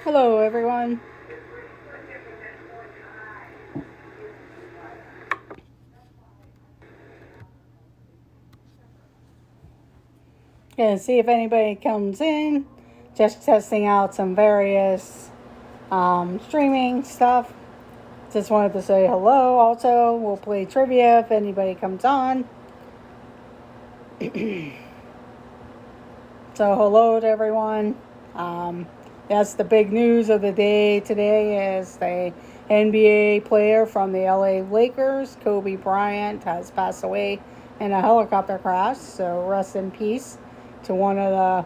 Hello, everyone. Gonna see if anybody comes in. Just testing out some various streaming stuff. Just wanted to say hello. Also, we'll play trivia if anybody comes on. So, hello to everyone. Um, that's the big news of the day today is the NBA player from the LA Lakers, Kobe Bryant, has passed away in a helicopter crash. So, rest in peace to one of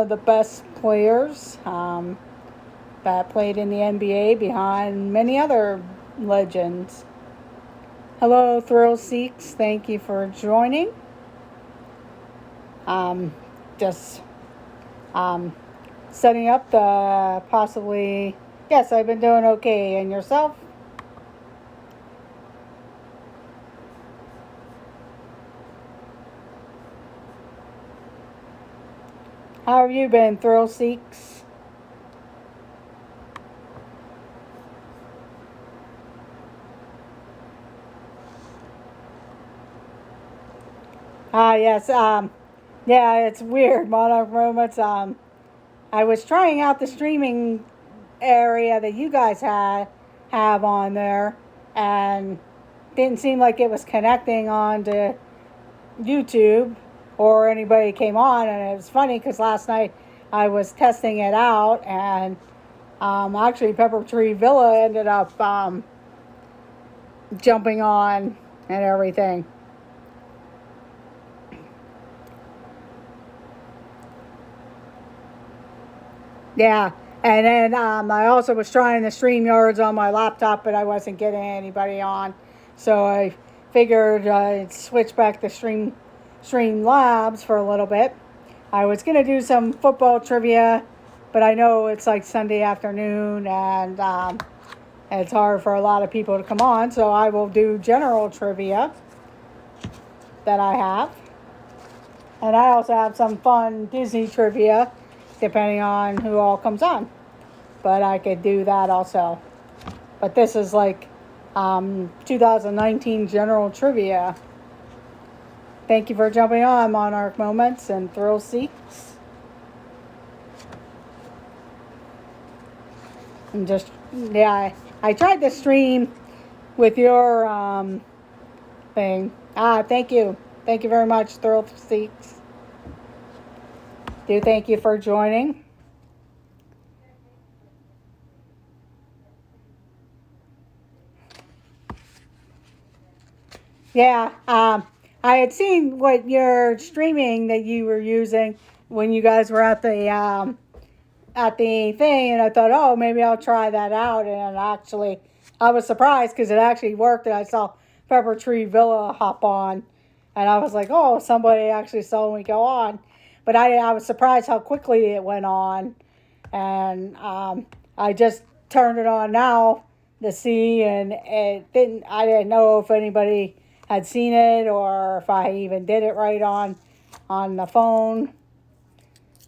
the best players that played in the NBA behind many other legends. Hello, Thrill Seeks. Thank you for joining. Um, just um, setting up the possibly. Yes, I've been doing okay. And yourself? How have you been, Thrill Seeks? Yes. Yeah, it's weird. Monarch Moments. I was trying out the streaming area that you guys have on there, and didn't seem like it was connecting on to YouTube or anybody came on. And it was funny because last night I was testing it out, and actually Pepper Tree Villa ended up jumping on and everything. Yeah. And then I also was trying the StreamYards on my laptop, but I wasn't getting anybody on. So I figured I'd switch back to Streamlabs for a little bit. I was going to do some football trivia, but I know it's like Sunday afternoon and it's hard for a lot of people to come on. So I will do general trivia that I have. And I also have some fun Disney trivia depending on who all comes on. But I could do that also. But this is like 2019 general trivia. Thank you for jumping on, Monarch Moments and Thrill Seeks. And just, yeah, I tried to stream with your thing. Thank you. Thank you very much, Thrill Seeks. Do thank you for joining. Yeah, I had seen what your streaming that you were using when you guys were at the thing, and I thought, oh, maybe I'll try that out. And actually, I was surprised because it actually worked, and I saw Pepper Tree Villa hop on, and I was like, oh, somebody actually saw me go on. But I was surprised how quickly it went on, and I just turned it on now to see, and it didn't. I didn't know if anybody had seen it or if I even did it right on the phone.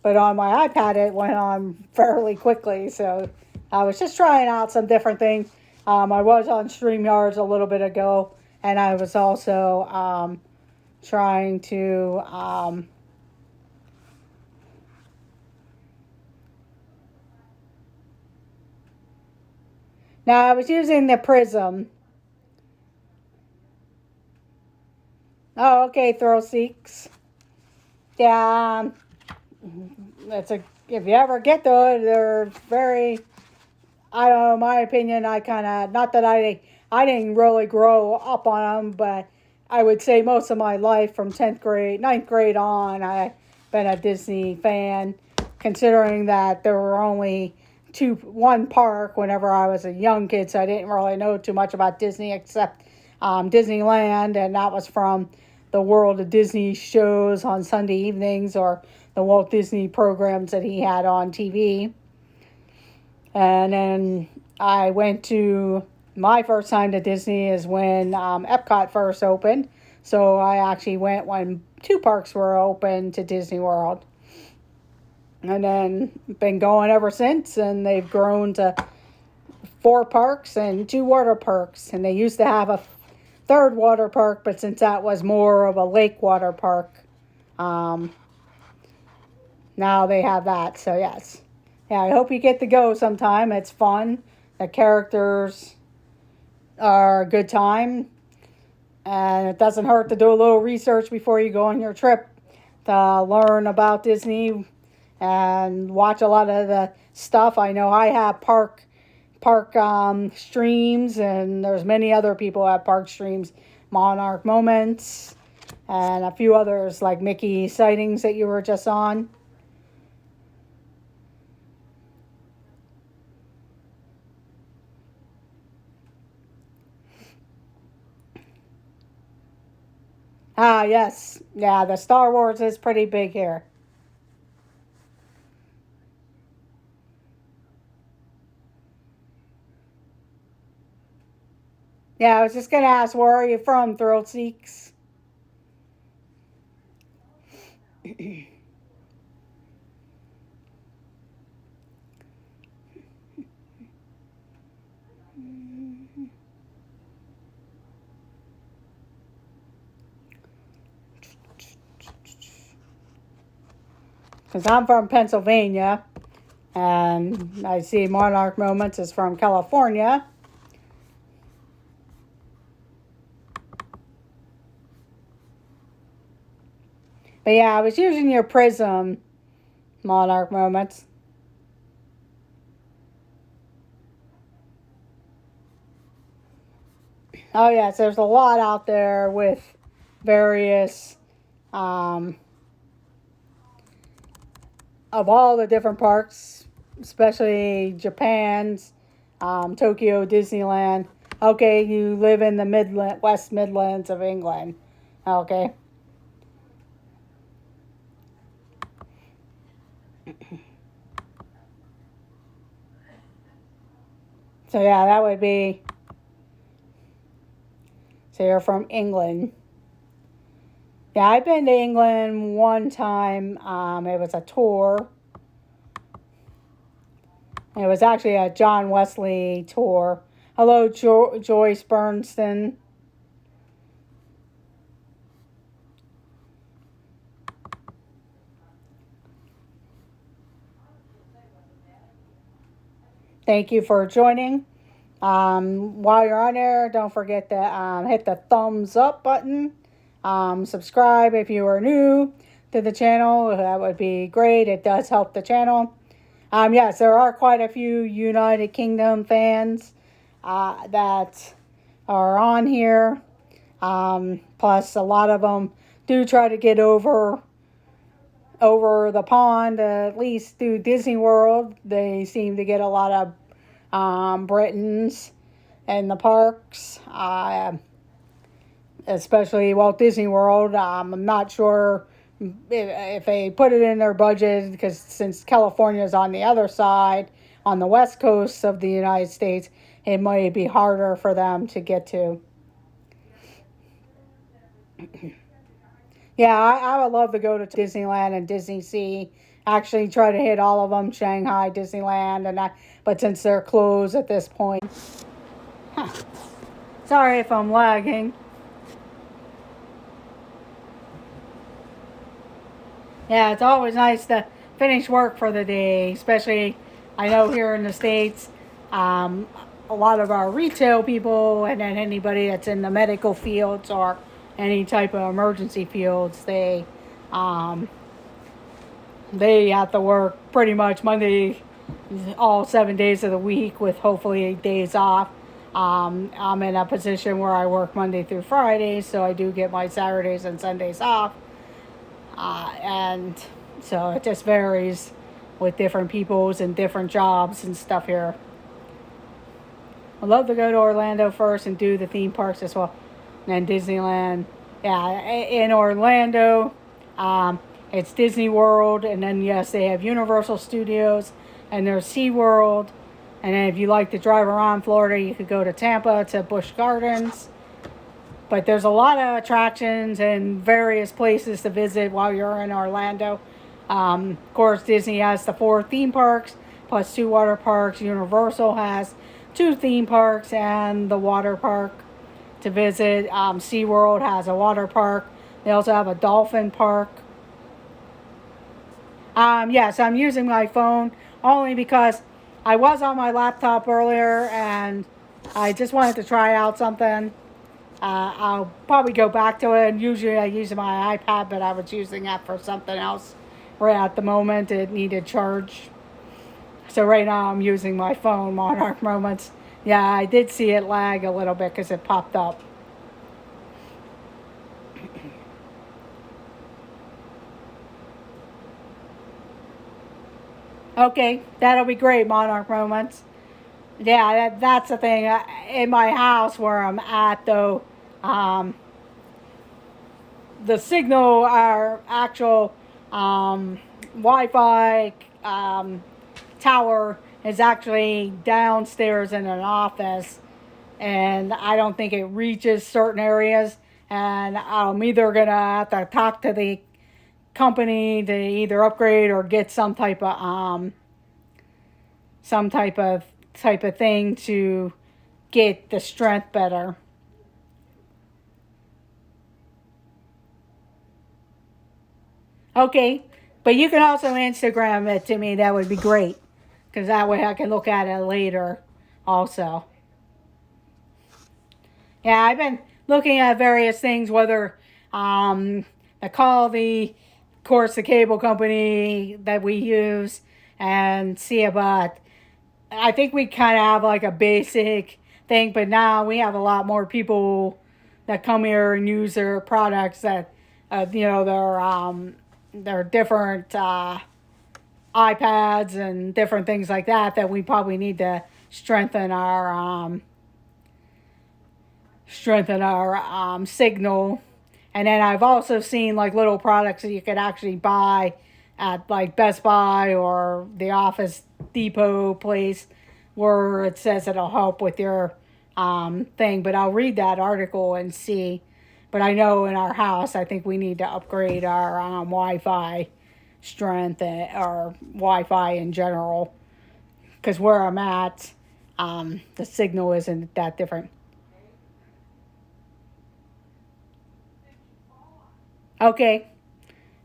But on my iPad, it went on fairly quickly. So I was just trying out some different things. I was on StreamYards a little bit ago, and I was also trying to. Now, I was using the Prism. Oh, okay, Thrill Seeks. Yeah, it's a. If you ever get those, they're very. I don't know. My opinion, I kind of not that I didn't really grow up on them, but I would say most of my life from 10th grade, ninth grade on, I've been a Disney fan. Considering that there were only one park whenever I was a young kid, so I didn't really know too much about Disney except Disneyland, and that was from the World of Disney shows on Sunday evenings or the Walt Disney programs that he had on TV. And then I went to my first time to Disney is when Epcot first opened. So I actually went when two parks were open to Disney World. and then been going ever since. And they've grown to 4 parks and 2 water parks. And they used to have a third water park, but since that was more of a lake water park, now they have that. So yes, yeah, I hope you get to go sometime. It's fun. The characters are a good time, and it doesn't hurt to do a little research before you go on your trip to learn about Disney and watch a lot of the stuff. I know I have park streams, and there's many other people at park streams, Monarch Moments, and a few others like Mickey Sightings that you were just on. Ah, yes. Yeah, the Star Wars is pretty big here. Yeah, I was just going to ask, where are you from, Thrill Seeks? Because I'm from Pennsylvania, and I see Monarch Moments is from California. But yeah, I was using your Prism Monarch Moments. Oh yes, there's a lot out there with various of all the different parks, especially Japan's, Tokyo Disneyland. Okay, you live in the West Midlands of England. Okay. So yeah, that would be. So you're from England. Yeah, I've been to England one time. It was a tour. It was actually a John Wesley tour. Hello, Joyce Bernstein. Thank you for joining. While you're on there, don't forget to hit the thumbs up button. Subscribe if you are new to the channel. That would be great. It does help the channel. Yes, there are quite a few United Kingdom fans that are on here. Plus, a lot of them do try to get over the pond, at least through Disney World. They seem to get a lot of Britons in the parks, especially Walt Disney World. I'm not sure if they put it in their budget, because since California is on the other side, on the west coast of the United States, it might be harder for them to get to. Yeah, I would love to go to Disneyland and Disney Sea. Actually, try to hit all of them, Shanghai, Disneyland, and that. But since they're closed at this point, huh. Sorry if I'm lagging. Yeah, it's always nice to finish work for the day, especially I know here in the States, a lot of our retail people and then anybody that's in the medical fields or any type of emergency fields, they have to work pretty much Monday, all 7 days of the week with hopefully days off. I'm in a position where I work Monday through Friday, so I do get my Saturdays and Sundays off. And so it just varies with different peoples and different jobs and stuff here. I'd love to go to Orlando first and do the theme parks as well. And then Disneyland. Yeah, in Orlando, it's Disney World. And then, yes, they have Universal Studios. And there's SeaWorld. And then if you like to drive around Florida, you could go to Tampa to Busch Gardens. But there's a lot of attractions and various places to visit while you're in Orlando. Of course, Disney has the 4 theme parks plus 2 water parks. Universal has 2 theme parks and the water park to visit. SeaWorld has a water park. They also have a dolphin park. Yes, I'm using my phone only because I was on my laptop earlier and I just wanted to try out something. I'll probably go back to it. And usually I use my iPad, but I was using that for something else. Right at the moment, it needed charge. So right now I'm using my phone, Monarch Moments. Yeah, I did see it lag a little bit because it popped up. Okay, that'll be great, Monarch Moments. Yeah, that's the thing. In my house where I'm at, though, um, the signal, our actual Wi-Fi tower is actually downstairs in an office, and I don't think it reaches certain areas. And I'm either gonna have to talk to the company to either upgrade or get some type of thing to get the strength better. Okay, but you can also Instagram it to me. That would be great because that way I can look at it later. Also, yeah, I've been looking at various things, whether to call of course, the cable company that we use and see about. I think we kind of have like a basic thing, but now we have a lot more people that come here and use their products that, their different iPads and different things like that that we probably need to strengthen our signal. And then I've also seen like little products that you could actually buy at like Best Buy or the Office Depot place where it says it'll help with your thing. But I'll read that article and see. But I know in our house, I think we need to upgrade our Wi-Fi strength or Wi-Fi in general because where I'm at, the signal isn't that different. Okay.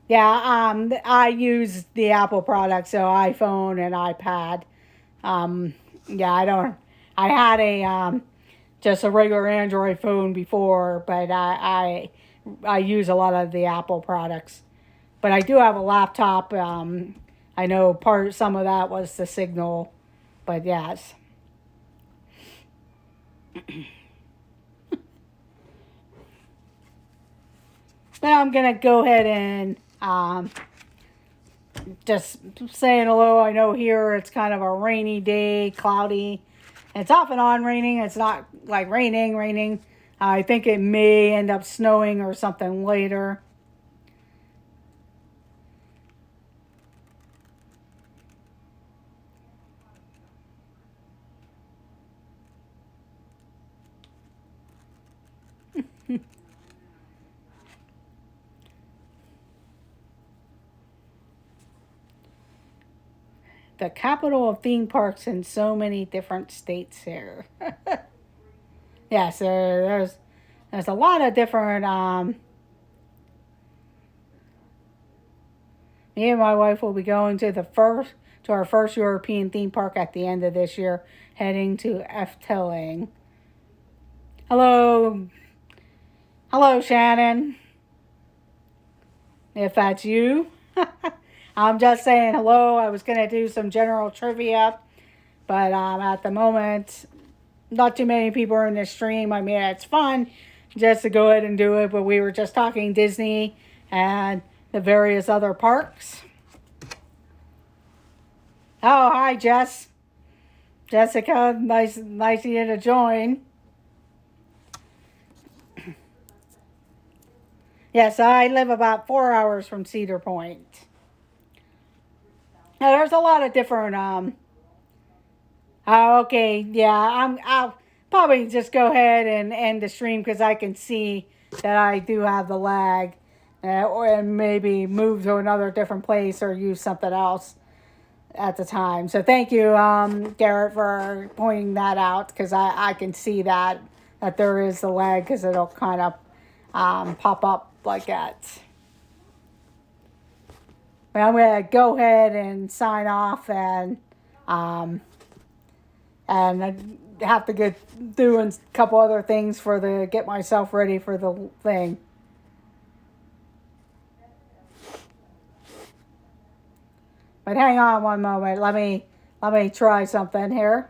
Yeah, I use the Apple products, so iPhone and iPad. Yeah, I don't. I had a just a regular Android phone before, but I use a lot of the Apple products. But I do have a laptop. I know some of that was the signal, but yes. But I'm gonna go ahead and just saying hello. I know here it's kind of a rainy day, cloudy. It's off and on raining. It's not like raining. I think it may end up snowing or something later. The capital of theme parks in so many different states here. Yes, there's a lot of different. Me and my wife will be going to our first European theme park at the end of this year, heading to Efteling. Hello, hello, Shannon. If that's you, I'm just saying hello. I was gonna do some general trivia, but at the moment, not too many people are in the stream. I mean, it's fun just to go ahead and do it, but we were just talking Disney and the various other parks. Oh, hi, Jess. Jessica, nice of you to join. Yes, I live about 4 hours from Cedar Point. Now, there's a lot of different. Oh, okay, yeah. I'll probably just go ahead and end the stream because I can see that I do have the lag. or maybe move to another different place or use something else at the time. So thank you, Garrett, for pointing that out, because I can see that there is the lag, because it'll kind of pop up like that. But I'm going to go ahead and sign off, and I have to get doing a couple other things get myself ready for the thing. But hang on one moment. Let me try something here.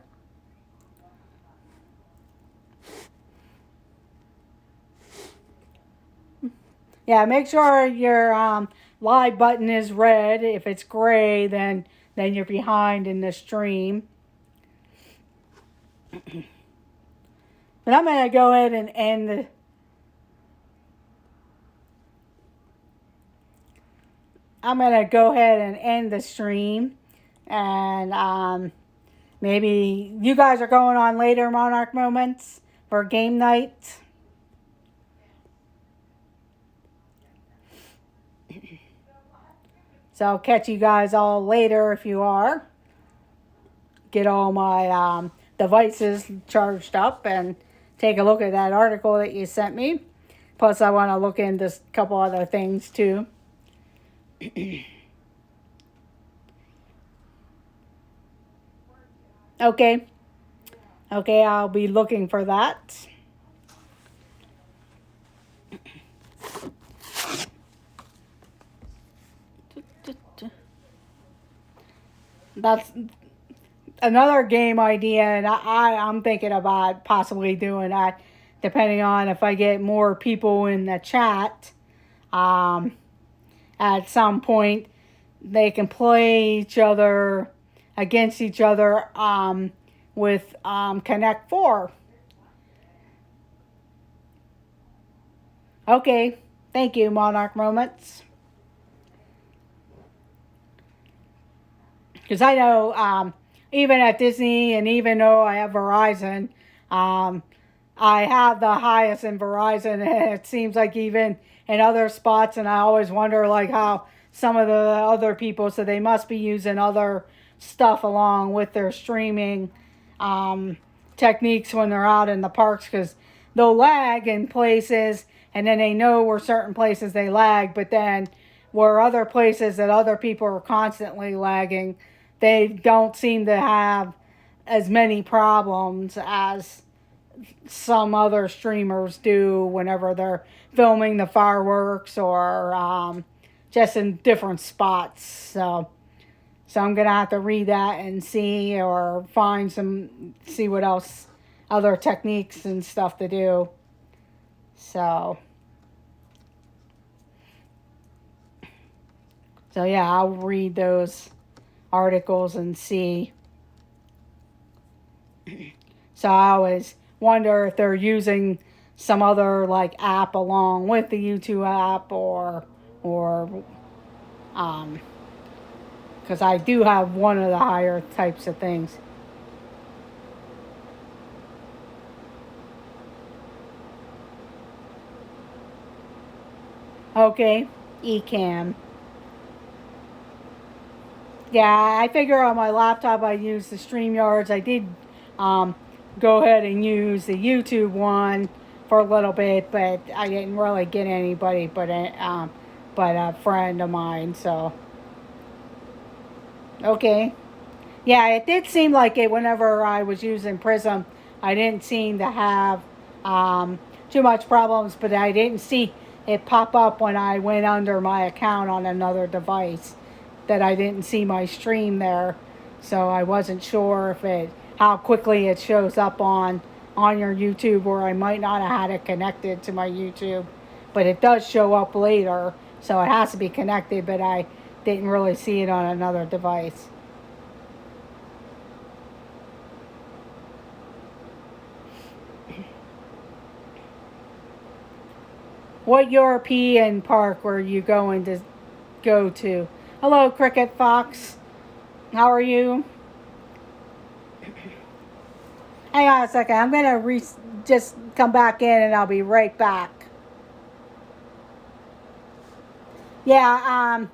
Yeah, make sure your live button is red. If it's gray, then you're behind in the stream. But I'm gonna go ahead and end. I'm gonna go ahead and end the stream, and maybe you guys are going on later, Monarch Moments, for game night. So I'll catch you guys all later if you are. Get all my devices charged up and take a look at that article that you sent me. Plus, I want to look into a couple other things too. Okay. Okay, I'll be looking for that. That's another game idea, and I'm thinking about possibly doing that, depending on if I get more people in the chat. At some point, they can play each other against each other with Connect 4. Okay, thank you, Monarch Moments. Because I know even at Disney, and even though I have Verizon, I have the highest in Verizon, and it seems like even in other spots, and I always wonder like how some of the other people, so they must be using other stuff along with their streaming techniques when they're out in the parks, because they'll lag in places, and then they know where certain places they lag, but then where other places that other people are constantly lagging, they don't seem to have as many problems as some other streamers do whenever they're filming the fireworks or just in different spots. So I'm gonna have to read that and see, or see what else, other techniques and stuff to do. So yeah, I'll read those articles and see. So I always wonder if they're using some other like app along with the YouTube app, or because I do have one of the higher types of things. Okay, Ecamm. Yeah, I figure on my laptop I use the StreamYards. I did go ahead and use the YouTube one for a little bit, but I didn't really get anybody but a friend of mine. So okay, yeah, it did seem like it whenever I was using Prism. I didn't seem to have too much problems, but I didn't see it pop up when I went under my account on another device, that I didn't see my stream there. So I wasn't sure if how quickly it shows up on your YouTube, or I might not have had it connected to my YouTube, but it does show up later, so it has to be connected, but I didn't really see it on another device. What European park were you going to go to? Hello, Cricket Fox. How are you? Hang on a second. I'm going to just come back in, and I'll be right back. Yeah,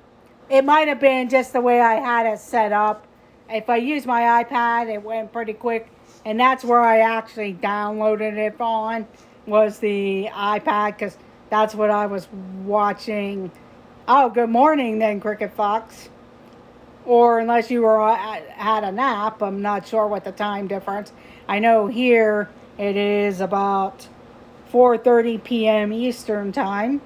it might have been just the way I had it set up. If I used my iPad, it went pretty quick, and that's where I actually downloaded it on, was the iPad, because that's what I was watching. Oh, good morning then, Cricket Fox. Or unless you were had a nap, I'm not sure what the time difference. I know here it is about 4:30 p.m. Eastern time.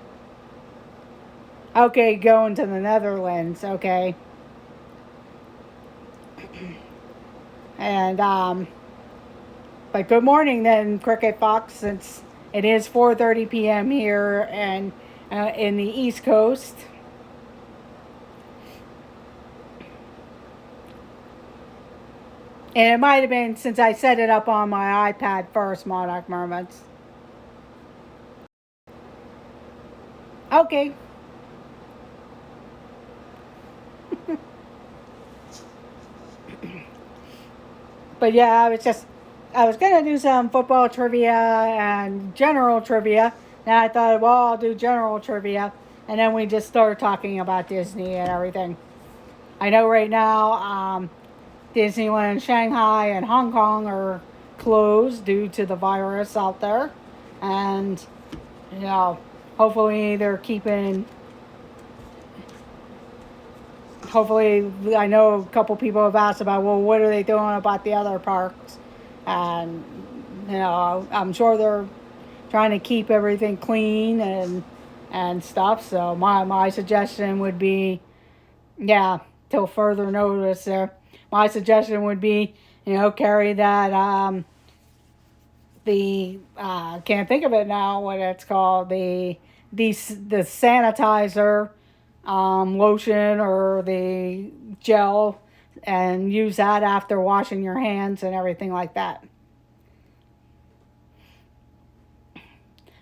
Okay, going to the Netherlands. Okay, and but good morning then, Cricket Fox. Since it is 4:30 p.m. here and in the East Coast. And it might have been since I set it up on my iPad first, Monarch Mermaids. Okay. But yeah, I was gonna do some football trivia and general trivia. And I thought, well, I'll do general trivia, and then we just started talking about Disney and everything. I know right now, Disneyland Shanghai and Hong Kong are closed due to the virus out there, and you know, hopefully they're keeping. Hopefully, I know a couple people have asked about, well, what are they doing about the other parks? And I'm sure they're trying to keep everything clean and stuff. So my suggestion would be, yeah, till further notice there. My suggestion would be, carry that the can't think of it now what it's called, the sanitizer lotion or the gel, and use that after washing your hands and everything like that.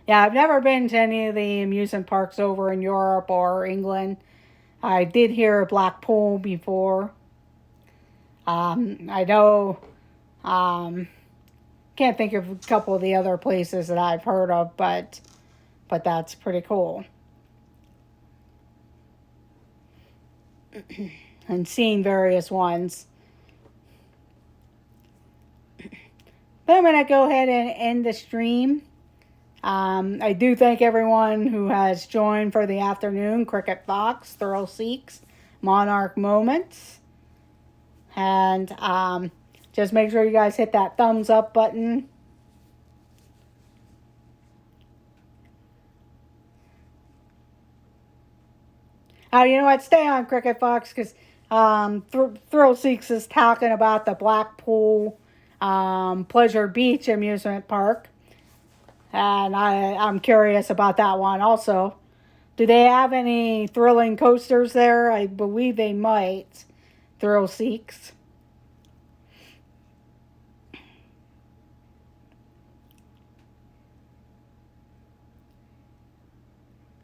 Yeah, I've never been to any of the amusement parks over in Europe or England. I did hear of Blackpool before. I know, um, can't think of a couple of the other places that I've heard of, but that's pretty cool. And seeing various ones. But I'm going to go ahead and end the stream. I do thank everyone who has joined for the afternoon. Cricket Fox, Thrill Seeks, Monarch Moments. And just make sure you guys hit that thumbs up button. Oh, you know what? Stay on, Cricket Fox, because Thrill Seeks is talking about the Blackpool Pleasure Beach amusement park. And I'm curious about that one also. Do they have any thrilling coasters there? I believe they might. Thrill Seeks.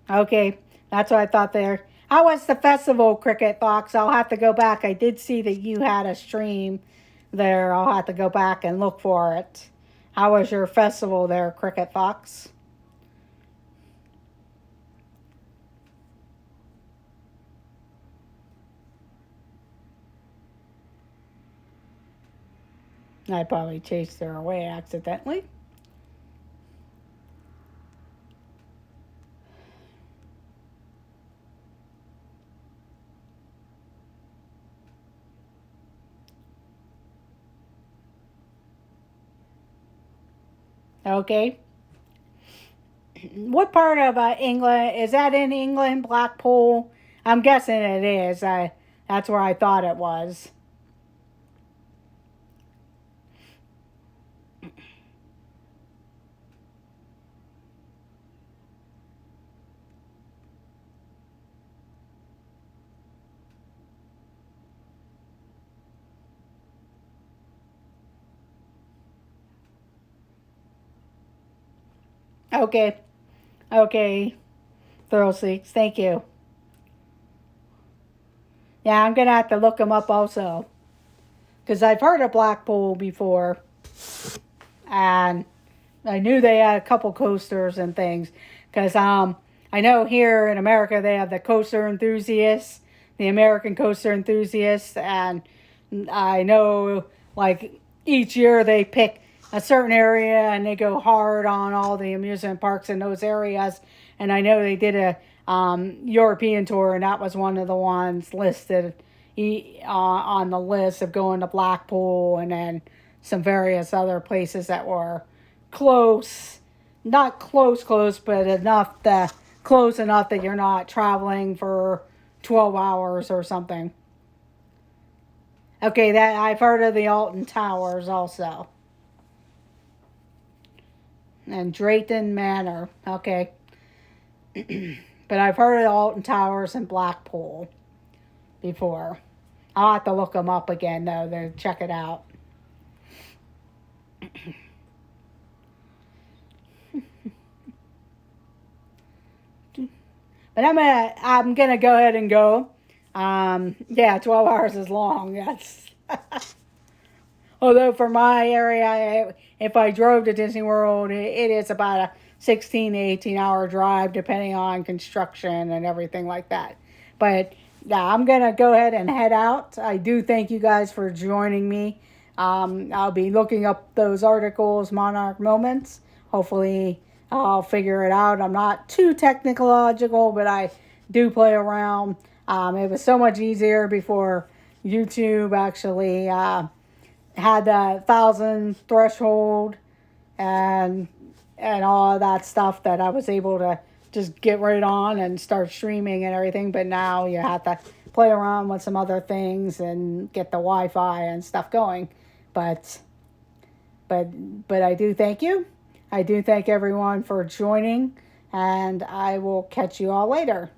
Okay, that's what I thought there. How was the festival, Cricket Fox? I'll have to go back. I did see that you had a stream there. I'll have to go back and look for it. How was your festival there, Cricket Fox? I probably chased her away accidentally. Okay. What part of England is that in England? Blackpool? I'm guessing it is. That's where I thought it was. Okay. Okay. Thrill Seeks. Thank you. Yeah, I'm gonna have to look them up also because I've heard of Blackpool before, and I knew they had a couple coasters and things. Because I know here in America they have the coaster enthusiasts, the American coaster enthusiasts, and I know like each year they pick a certain area and they go hard on all the amusement parks in those areas. And I know they did a European tour, and that was one of the ones listed on the list of going to Blackpool, and then some various other places that were close, not close, but close enough that you're not traveling for 12 hours or something. Okay, that I've heard of the Alton Towers also. And Drayton Manor. Okay. But I've heard of Alton Towers and Blackpool before. I'll have to look them up again, though, to check it out. But I'm gonna go ahead and go. Yeah, 12 hours is long. That's although for my area, if I drove to Disney World, it is about a 16 to 18-hour drive, depending on construction and everything like that. But yeah, I'm gonna go ahead and head out. I do thank you guys for joining me. I'll be looking up those articles, Monarch Moments. Hopefully, I'll figure it out. I'm not too technological, but I do play around. It was so much easier before YouTube actually had the 1,000 threshold and all of that stuff, that I was able to just get right on and start streaming and everything. But now you have to play around with some other things and get the Wi-Fi and stuff going. But I do thank you. I do thank everyone for joining, and I will catch you all later.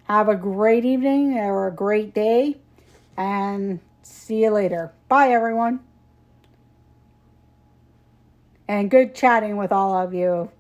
Have a great evening or a great day, and see you later. Bye, everyone. And good chatting with all of you.